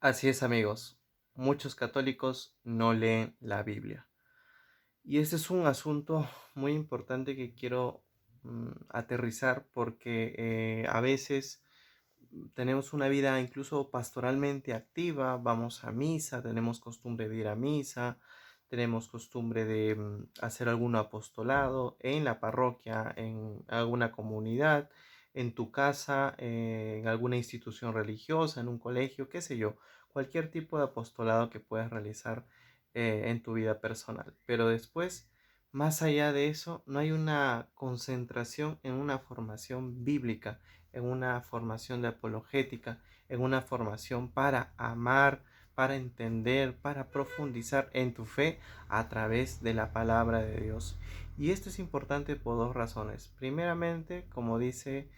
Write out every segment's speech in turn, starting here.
Así es, amigos. Muchos católicos no leen la Biblia. Y este es un asunto muy importante que quiero aterrizar porque a veces tenemos una vida incluso pastoralmente activa, vamos a misa, tenemos costumbre de ir a misa, tenemos costumbre de hacer algún apostolado en la parroquia, en alguna comunidad, en tu casa, en alguna institución religiosa, en un colegio, qué sé yo, cualquier tipo de apostolado que puedas realizar en tu vida personal. Pero después, más allá de eso, no hay una concentración en una formación bíblica, en una formación de apologética, en una formación para amar, para entender, para profundizar en tu fe a través de la palabra de Dios. Y esto es importante por dos razones. Primeramente, como dice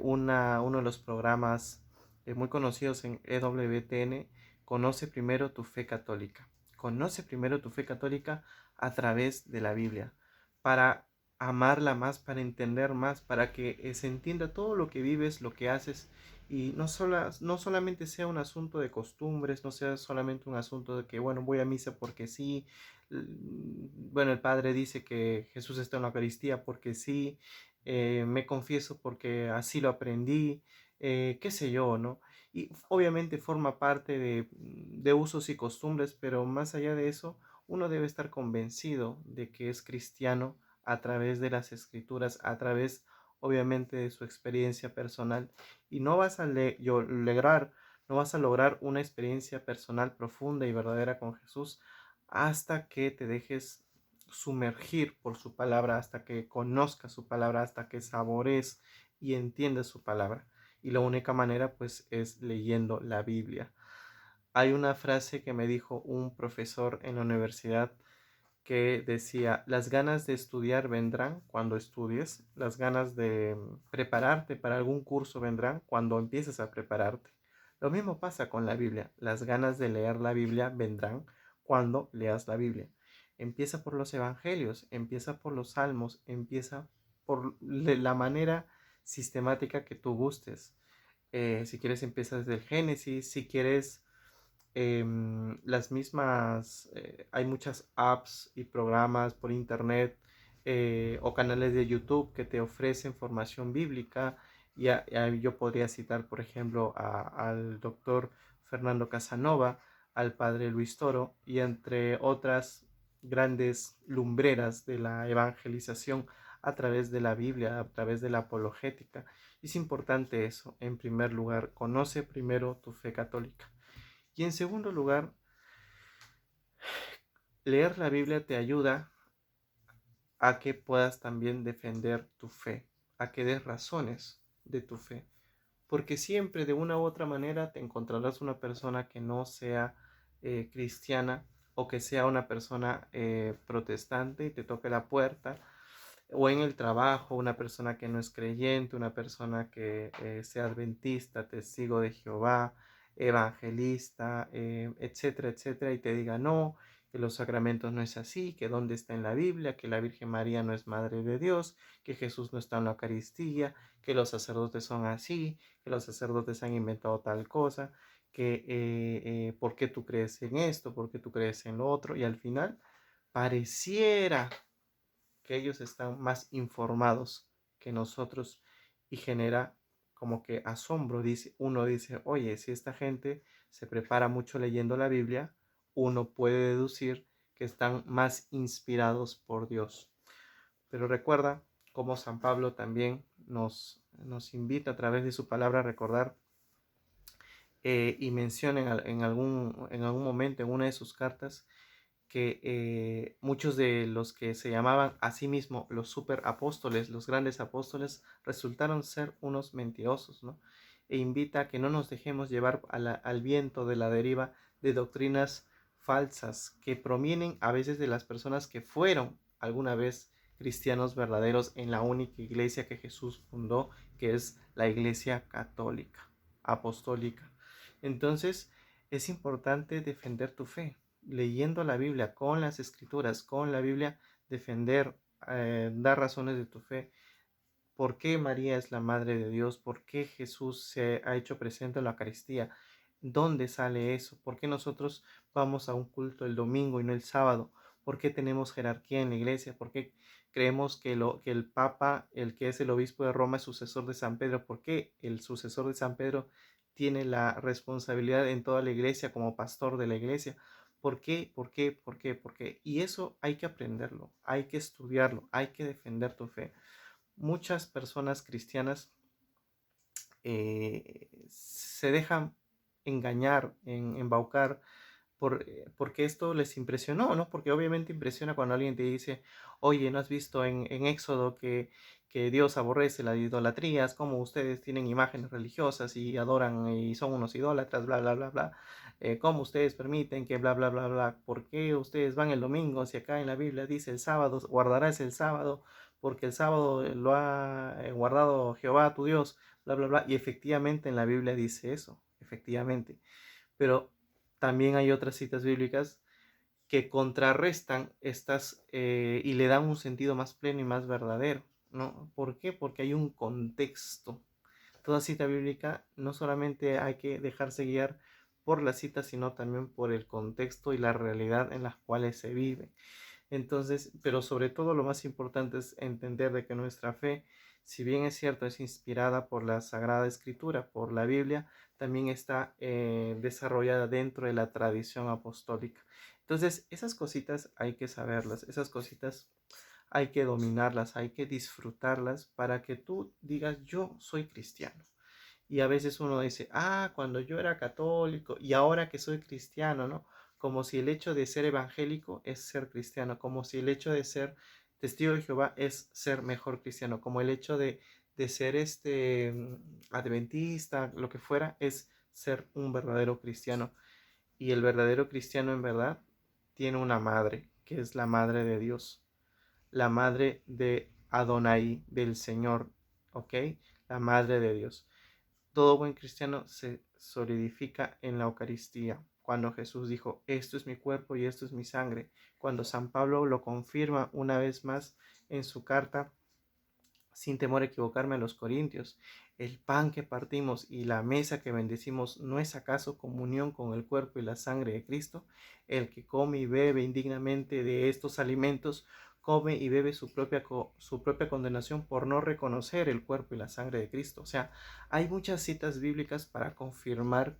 uno de los programas muy conocidos en EWTN, conoce primero tu fe católica. Conoce primero tu fe católica a través de la Biblia, para amarla más, para entender más, para que se entienda todo lo que vives, lo que haces, y no solamente sea un asunto de costumbres, no sea solamente un asunto de que, bueno, voy a misa porque sí, bueno, el Padre dice que Jesús está en la Eucaristía porque sí, me confieso porque así lo aprendí, qué sé yo, ¿no? Y obviamente forma parte de usos y costumbres, pero más allá de eso, uno debe estar convencido de que es cristiano a través de las escrituras, a través obviamente de su experiencia personal, y no vas a lograr, no vas a lograr una experiencia personal profunda y verdadera con Jesús hasta que te dejes sumergir por su palabra, hasta que conozcas su palabra, hasta que sabores y entiendas su palabra. Y la única manera pues es leyendo la Biblia. Hay una frase que me dijo un profesor en la universidad que decía: las ganas de estudiar vendrán cuando estudies, las ganas de prepararte para algún curso vendrán cuando empieces a prepararte. Lo mismo pasa con la Biblia, las ganas de leer la Biblia vendrán cuando leas la Biblia. Empieza por los evangelios, empieza por los salmos, empieza por la manera sistemática que tú gustes. Si quieres empiezas desde el Génesis, si quieres las mismas, hay muchas apps y programas por internet o canales de YouTube que te ofrecen formación bíblica. Yo podría citar, por ejemplo, al doctor Fernando Casanova, al padre Luis Toro y entre otras grandes lumbreras de la evangelización a través de la Biblia, a través de la apologética. Es importante eso. En primer lugar, conoce primero tu fe católica. Y en segundo lugar, leer la Biblia te ayuda a que puedas también defender tu fe, a que des razones de tu fe. Porque siempre de una u otra manera te encontrarás una persona que no sea cristiana, o que sea una persona protestante y te toque la puerta, o en el trabajo una persona que no es creyente, una persona que sea adventista, testigo de Jehová, evangelista, etcétera, etcétera, y te diga no, que los sacramentos no es así, que dónde está en la Biblia, que la Virgen María no es Madre de Dios, que Jesús no está en la Eucaristía, que los sacerdotes son así, que los sacerdotes han inventado tal cosa, que por qué tú crees en esto, por qué tú crees en lo otro, y al final pareciera que ellos están más informados que nosotros, y genera como que asombro. Uno dice, oye, si esta gente se prepara mucho leyendo la Biblia, uno puede deducir que están más inspirados por Dios. Pero recuerda cómo San Pablo también nos invita a través de su palabra a recordar y menciona en algún momento en una de sus cartas que muchos de los que se llamaban a sí mismos los superapóstoles, los grandes apóstoles, resultaron ser unos mentirosos, ¿no? E invita a que no nos dejemos llevar al viento de la deriva de doctrinas falsas que provienen a veces de las personas que fueron alguna vez cristianos verdaderos en la única iglesia que Jesús fundó, que es la iglesia católica, apostólica. Entonces, es importante defender tu fe, leyendo la Biblia, con las escrituras, con la Biblia, defender, dar razones de tu fe. ¿Por qué María es la Madre de Dios? ¿Por qué Jesús se ha hecho presente en la Eucaristía? ¿Dónde sale eso? ¿Por qué nosotros vamos a un culto el domingo y no el sábado? ¿Por qué tenemos jerarquía en la iglesia? ¿Por qué creemos que el Papa, el que es el obispo de Roma, es sucesor de San Pedro? ¿Por qué el sucesor de San Pedro tiene la responsabilidad en toda la iglesia como pastor de la iglesia? ¿Por qué? ¿Por qué? ¿Por qué? ¿Por qué? Y eso hay que aprenderlo, hay que estudiarlo, hay que defender tu fe. Muchas personas cristianas se dejan engañar, embaucar porque esto les impresionó, ¿no? Porque obviamente impresiona cuando alguien te dice, oye, ¿no has visto en Éxodo que Dios aborrece las idolatrías, como ustedes tienen imágenes religiosas y adoran y son unos idólatras, bla, bla, bla, bla? ¿Cómo ustedes permiten que bla, bla, bla, bla? ¿Por qué ustedes van el domingo si acá en la Biblia dice el sábado, guardarás el sábado, porque el sábado lo ha guardado Jehová tu Dios, bla, bla, bla? Y efectivamente en la Biblia dice eso, efectivamente. Pero también hay otras citas bíblicas que contrarrestan estas y le dan un sentido más pleno y más verdadero, ¿no? ¿Por qué? Porque hay un contexto. Toda cita bíblica no solamente hay que dejarse guiar por la cita, sino también por el contexto y la realidad en las cuales se vive. Entonces, pero sobre todo lo más importante es entender de que nuestra fe, si bien es cierto, es inspirada por la Sagrada Escritura, por la Biblia, también está desarrollada dentro de la tradición apostólica. Entonces, esas cositas hay que saberlas, esas cositas hay que dominarlas, hay que disfrutarlas para que tú digas, yo soy cristiano. Y a veces uno dice, ah, cuando yo era católico y ahora que soy cristiano, ¿no? Como si el hecho de ser evangélico es ser cristiano, como si el hecho de ser testigo de Jehová es ser mejor cristiano, como el hecho de ser adventista, lo que fuera, es ser un verdadero cristiano. Y el verdadero cristiano en verdad tiene una madre, que es la madre de Dios, la madre de Adonai, del Señor, ¿ok? La madre de Dios. Todo buen cristiano se solidifica en la Eucaristía. Cuando Jesús dijo, esto es mi cuerpo y esto es mi sangre. Cuando San Pablo lo confirma una vez más en su carta, sin temor a equivocarme, a los Corintios, el pan que partimos y la mesa que bendecimos, ¿no es acaso comunión con el cuerpo y la sangre de Cristo? El que come y bebe indignamente de estos alimentos, come y bebe su propia condenación por no reconocer el cuerpo y la sangre de Cristo. O sea, hay muchas citas bíblicas para confirmar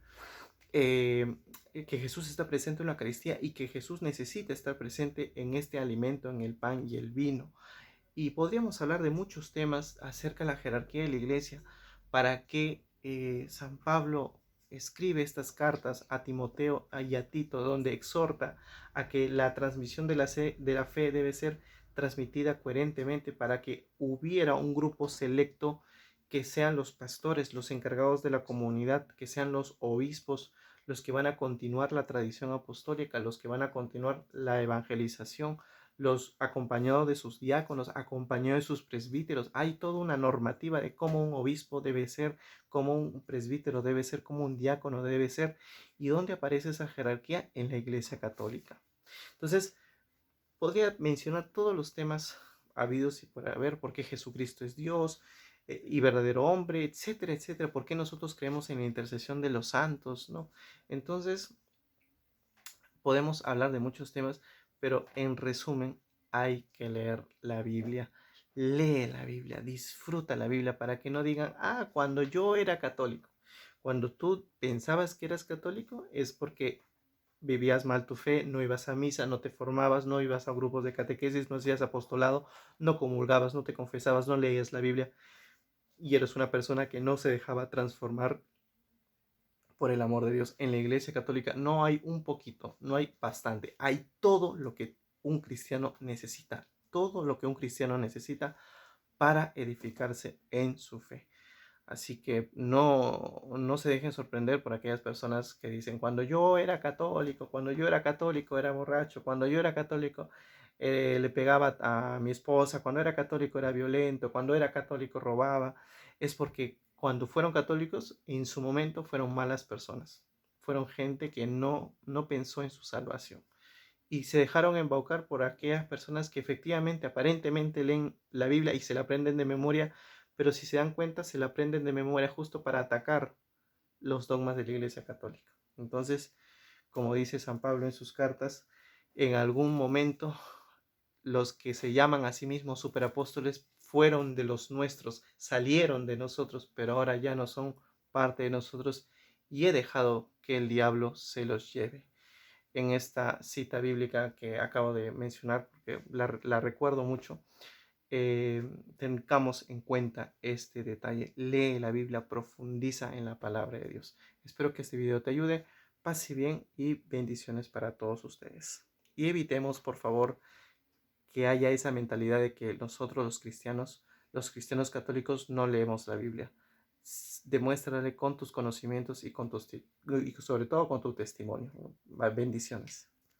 que Jesús está presente en la Eucaristía y que Jesús necesita estar presente en este alimento, en el pan y el vino. Y podríamos hablar de muchos temas acerca de la jerarquía de la iglesia, para que San Pablo escribe estas cartas a Timoteo y a Tito, donde exhorta a que la transmisión de la fe debe ser transmitida coherentemente para que hubiera un grupo selecto que sean los pastores, los encargados de la comunidad, que sean los obispos, los que van a continuar la tradición apostólica, los que van a continuar la evangelización, los acompañados de sus diáconos, acompañados de sus presbíteros. Hay toda una normativa de cómo un obispo debe ser, cómo un presbítero debe ser, cómo un diácono debe ser. ¿Y dónde aparece esa jerarquía? En la Iglesia Católica. Entonces, podría mencionar todos los temas habidos y por haber, por qué Jesucristo es Dios y verdadero hombre, etcétera, etcétera, por qué nosotros creemos en la intercesión de los santos, ¿no? Entonces, podemos hablar de muchos temas, pero en resumen, hay que leer la Biblia. Lee la Biblia, disfruta la Biblia para que no digan, ah, cuando yo era católico. Cuando tú pensabas que eras católico es porque vivías mal tu fe, no ibas a misa, no te formabas, no ibas a grupos de catequesis, no hacías apostolado, no comulgabas, no te confesabas, no leías la Biblia y eres una persona que no se dejaba transformar por el amor de Dios. En la Iglesia Católica no hay un poquito, no hay bastante, hay todo lo que un cristiano necesita, todo lo que un cristiano necesita para edificarse en su fe. Así que no se dejen sorprender por aquellas personas que dicen, cuando yo era católico era borracho, cuando yo era católico le pegaba a mi esposa, cuando era católico era violento, cuando era católico robaba. Es porque cuando fueron católicos, en su momento fueron malas personas. Fueron gente que no pensó en su salvación. Y se dejaron embaucar por aquellas personas que efectivamente, aparentemente leen la Biblia y se la aprenden de memoria, pero si se dan cuenta, se la aprenden de memoria justo para atacar los dogmas de la Iglesia Católica. Entonces, como dice San Pablo en sus cartas, en algún momento los que se llaman a sí mismos superapóstoles fueron de los nuestros, salieron de nosotros, pero ahora ya no son parte de nosotros y he dejado que el diablo se los lleve. En esta cita bíblica que acabo de mencionar, porque la recuerdo mucho, tengamos en cuenta este detalle. Lee la Biblia, profundiza en la palabra de Dios. Espero que este video te ayude. Pase bien y bendiciones para todos ustedes. Y evitemos, por favor, que haya esa mentalidad de que nosotros los cristianos católicos, no leemos la Biblia. Demuéstrale con tus conocimientos y sobre todo con tu testimonio. Bendiciones.